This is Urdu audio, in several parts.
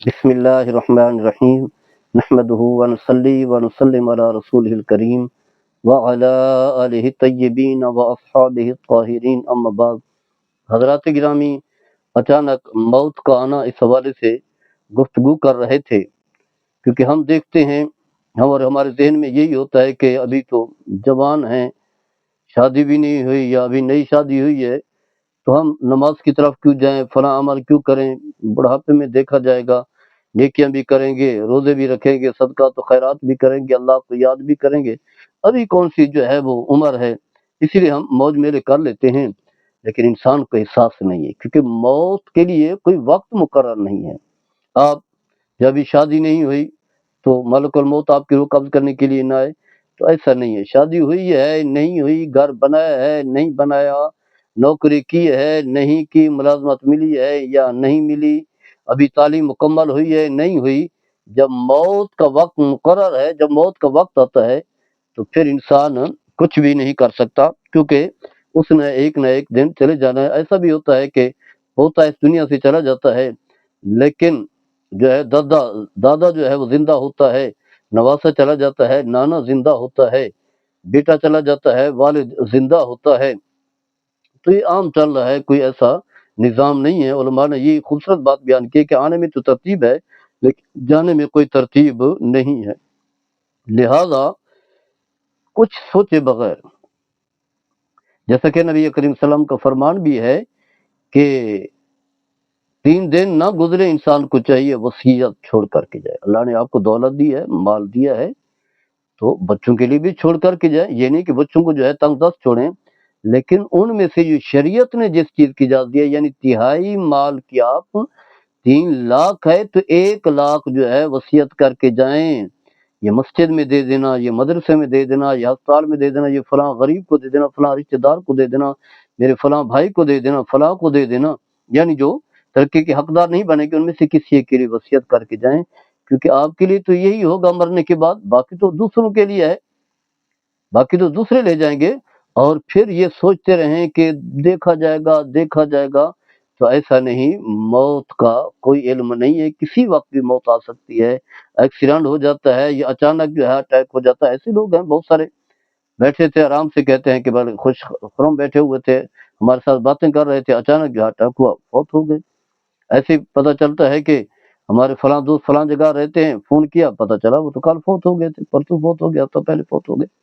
بسم اللہ الرحمن الرحیم نحمده ونصلی ونسلم علی رسولہ الکریم وعلی آلہ الطیبین واصحابہ الطاہرین اما بعد۔ حضرات گرامی، اچانک موت کا آنا اس حوالے سے گفتگو کر رہے تھے، کیونکہ ہم دیکھتے ہیں ہمارے ذہن میں یہی ہوتا ہے کہ ابھی تو جوان ہیں، شادی بھی نہیں ہوئی یا ابھی نئی شادی ہوئی ہے، تو ہم نماز کی طرف کیوں جائیں، فلاں عمل کیوں کریں، بڑھاپے میں دیکھا جائے گا، نیکیاں بھی کریں گے، روزے بھی رکھیں گے، صدقہ تو خیرات بھی کریں گے، اللہ کو یاد بھی کریں گے، ابھی کون سی جو ہے وہ عمر ہے، اسی لیے ہم موج میلے کر لیتے ہیں۔ لیکن انسان کو احساس نہیں ہے، کیونکہ موت کے لیے کوئی وقت مقرر نہیں ہے۔ آپ جب ابھی شادی نہیں ہوئی تو ملک الموت آپ کی روح قبض کرنے کے لیے نہ آئے، تو ایسا نہیں ہے۔ شادی ہوئی ہے نہیں ہوئی، گھر بنایا ہے نہیں بنایا، نوکری کی ہے نہیں کی، ملازمت ملی ہے یا نہیں ملی، ابھی تعلیم مکمل ہوئی ہے نہیں ہوئی، جب موت کا وقت مقرر ہے، جب موت کا وقت آتا ہے تو پھر انسان کچھ بھی نہیں کر سکتا، کیونکہ اس نے ایک نہ ایک دن چلے جانا ہے۔ ایسا بھی ہوتا ہے کہ ہوتا ہے اس دنیا سے چلا جاتا ہے، لیکن جو ہے دادا جو ہے وہ زندہ ہوتا ہے، نواسا چلا جاتا ہے، نانا زندہ ہوتا ہے، بیٹا چلا جاتا ہے، والد زندہ ہوتا ہے۔ تو یہ عام چل رہا ہے، کوئی ایسا نظام نہیں ہے۔ علماء نے یہ خوبصورت بات بیان کی کہ آنے میں تو ترتیب ہے لیکن جانے میں کوئی ترتیب نہیں ہے، لہذا کچھ سوچے بغیر، جیسا کہ نبی کریم صلی اللہ علیہ وسلم کا فرمان بھی ہے کہ 3 دن نہ گزرے انسان کو چاہیے وصیت چھوڑ کر کے جائے۔ اللہ نے آپ کو دولت دی ہے، مال دیا ہے، تو بچوں کے لیے بھی چھوڑ کر کے جائیں۔ یہ نہیں کہ بچوں کو جو ہے تنگ دست چھوڑیں، لیکن ان میں سے جو شریعت نے جس چیز کی اجازت دی ہے، یعنی تہائی مال کی آپ 3 لاکھ ہے تو 1 لاکھ جو ہے وصیت کر کے جائیں۔ یہ مسجد میں دے دینا، یہ مدرسے میں دے دینا، یہ ہسپتال میں دے دینا، یہ فلاں غریب کو دے دینا، فلاں رشتہ دار کو دے دینا، میرے فلاں بھائی کو دے دینا، فلاں کو دے دینا، یعنی جو ترقی کے حقدار نہیں بنے گے ان میں سے کسی ایک کے لیے وصیت کر کے جائیں، کیونکہ آپ کے لیے تو یہی ہوگا مرنے کے بعد، باقی تو دوسروں کے لیے ہے، باقی تو دوسرے لے جائیں گے۔ اور پھر یہ سوچتے رہیں کہ دیکھا جائے گا دیکھا جائے گا، تو ایسا نہیں، موت کا کوئی علم نہیں ہے، کسی وقت بھی موت آ سکتی ہے، ایکسیڈنٹ ہو جاتا ہے یا اچانک جو ہے اٹیک ہو جاتا ہے۔ ایسے لوگ ہیں بہت سارے، بیٹھے تھے آرام سے، کہتے ہیں کہ بڑے خوش خرم بیٹھے ہوئے تھے، ہمارے ساتھ باتیں کر رہے تھے، اچانک جو اٹیک ہوا، فوت ہو گئے۔ ایسے ہی پتہ چلتا ہے کہ ہمارے فلاں دوست فلاں جگہ رہتے ہیں، فون کیا، پتہ چلا وہ تو کل فوت ہو گئے تھے، پرسوں فوت ہو گیا، تو پہلے فوت ہو گئے۔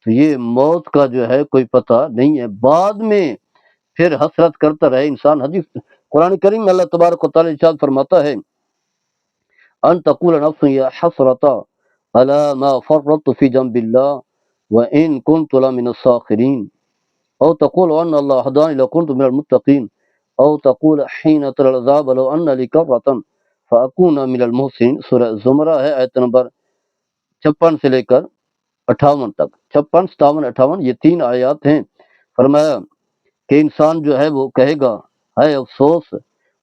تو یہ موت کا جو ہے کوئی پتہ نہیں ہے، بعد میں پھر حسرت کرتا رہے انسان۔ حدیث قرآن کریم میں اللہ تبارک و تعالی ارشاد فرماتا ہے، ان تقول نفس یا حسرتا علی ما فرطت فی جنب اللہ وان کنت لمن الساخرین، او تقول ان اللہ ہدانی لکنت من المتقین، او تقول حین تری العذاب لو ان لی کرۃ فاکون من المحسنین۔ سورہ زمرہ ہے، آیت نمبر 56 سے لے کر 58 تک، 56 57 58، یہ 3 آیات ہیں۔ فرمایا کہ انسان جو ہے وہ کہے گا، ہے افسوس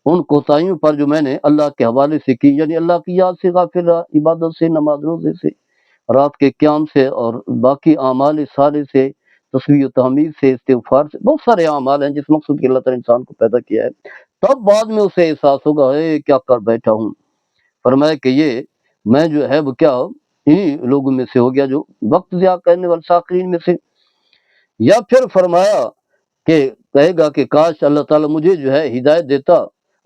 ان کوتاہیوں پر جو میں نے اللہ کے حوالے سے کی، یعنی اللہ کی یاد سے غافل رہا، عبادت سے، نماز روزے سے، رات کے قیام سے اور باقی اعمال صالح سے، تسبیح و تحمید سے، استغفار سے، بہت سارے اعمال ہیں جس مقصد کے اللہ تعالی انسان کو پیدا کیا ہے۔ تب بعد میں اسے احساس ہوگا، اے کیا کر بیٹھا ہوں۔ فرمایا کہ یہ میں جو ہے وہ کیا انہی لوگوں میں سے ہو گیا جو وقت ضیاع کرنے والے ساخرین میں سے۔ یا پھر فرمایا کہ کہے گا کہ کاش اللہ تعالیٰ مجھے جو ہے ہدایت دیتا،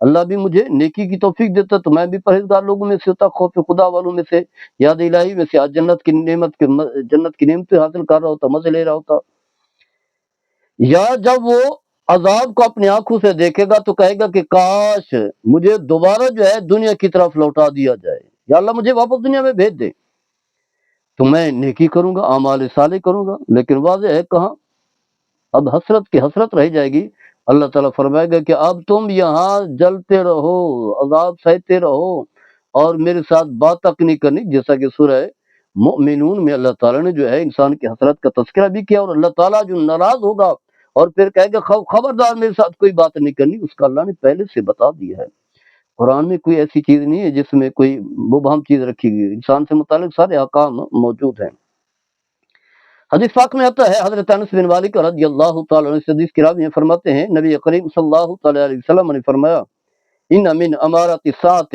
اللہ بھی مجھے نیکی کی توفیق دیتا تو میں بھی پرہیزگار لوگوں میں سے ہوتا، خوف خدا والوں میں سے، یاد الہی میں سے، آج جنت کی نعمتیں حاصل کر رہا ہوتا، مزے لے رہا ہوتا۔ یا جب وہ عذاب کو اپنی آنکھوں سے دیکھے گا تو کہے گا کہ کاش مجھے دوبارہ جو ہے دنیا کی طرف لوٹا دیا جائے، یا اللہ مجھے واپس دنیا میں بھیج دے تو میں نیکی کروں گا، اعمال صالح کروں گا۔ لیکن واضح ہے کہاں، اب حسرت کی حسرت رہ جائے گی۔ اللہ تعالیٰ فرمائے گا کہ اب تم یہاں جلتے رہو، عذاب سہتے رہو اور میرے ساتھ بات تک نہیں کرنی، جیسا کہ سورہ مؤمنون میں اللہ تعالیٰ نے جو ہے انسان کی حسرت کا تذکرہ بھی کیا، اور اللہ تعالیٰ جو ناراض ہوگا اور پھر کہے گا خبردار میرے ساتھ کوئی بات نہیں کرنی، اس کا اللہ نے پہلے سے بتا دیا ہے۔ قرآن میں کوئی ایسی چیز نہیں ہے جس میں کوئی مبہم چیز رکھی گئی ہے، انسان سے متعلق سارے احکام موجود ہیں۔ حدیث پاک میں آتا ہے، حضرت انس بن مالک رضی اللہ تعالیٰ عنہ سے حدیث کی راوی میں فرماتے ہیں، نبی کریم صلی اللہ تعالیٰ علیہ وسلم نے فرمایا، ان من امارات الساعۃ